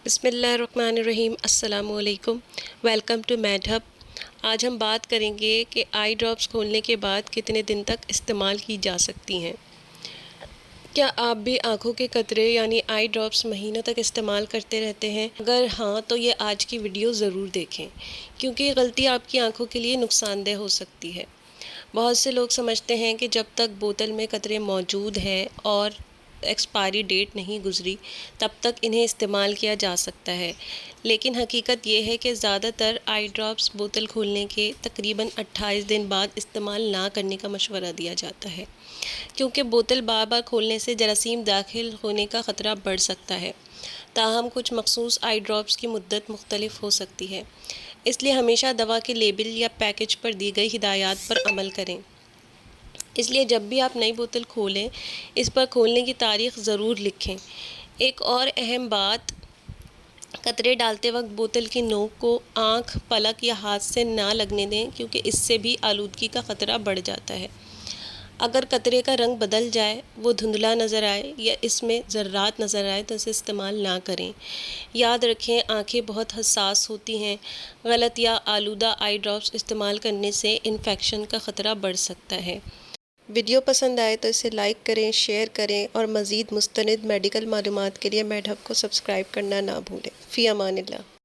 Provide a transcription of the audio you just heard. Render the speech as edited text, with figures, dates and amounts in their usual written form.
بسم اللہ الرحمن الرحیم۔ السلام علیکم، ویلکم ٹو میڈ ہب۔ آج ہم بات کریں گے کہ آئی ڈراپس کھولنے کے بعد کتنے دن تک استعمال کی جا سکتی ہیں۔ کیا آپ بھی آنکھوں کے قطرے یعنی آئی ڈراپس مہینوں تک استعمال کرتے رہتے ہیں؟ اگر ہاں تو یہ آج کی ویڈیو ضرور دیکھیں، کیونکہ یہ غلطی آپ کی آنکھوں کے لیے نقصان دہ ہو سکتی ہے۔ بہت سے لوگ سمجھتے ہیں کہ جب تک بوتل میں قطرے موجود ہیں اور ایکسپائری ڈیٹ نہیں گزری تب تک انہیں استعمال کیا جا سکتا ہے، لیکن حقیقت یہ ہے کہ زیادہ تر آئی ڈراپس بوتل کھولنے کے تقریباً 28 دن بعد استعمال نہ کرنے کا مشورہ دیا جاتا ہے، کیونکہ بوتل بار بار کھولنے سے جراثیم داخل ہونے کا خطرہ بڑھ سکتا ہے۔ تاہم کچھ مخصوص آئی ڈراپس کی مدت مختلف ہو سکتی ہے، اس لیے ہمیشہ دوا کے لیبل یا پیکج پر دی گئی ہدایات پر عمل کریں۔ اس لیے جب بھی آپ نئی بوتل کھولیں، اس پر کھولنے کی تاریخ ضرور لکھیں۔ ایک اور اہم بات، قطرے ڈالتے وقت بوتل کی نوک کو آنکھ، پلک یا ہاتھ سے نہ لگنے دیں، کیونکہ اس سے بھی آلودگی کا خطرہ بڑھ جاتا ہے۔ اگر قطرے کا رنگ بدل جائے، وہ دھندلا نظر آئے یا اس میں ذرات نظر آئے تو اسے استعمال نہ کریں۔ یاد رکھیں، آنکھیں بہت حساس ہوتی ہیں۔ غلط یا آلودہ آئی ڈراپس استعمال کرنے سے انفیکشن کا خطرہ بڑھ سکتا ہے۔ ویڈیو پسند آئے تو اسے لائک کریں، شیئر کریں اور مزید مستند میڈیکل معلومات کے لیے میڈ ہب کو سبسکرائب کرنا نہ بھولیں۔ فی امان اللہ۔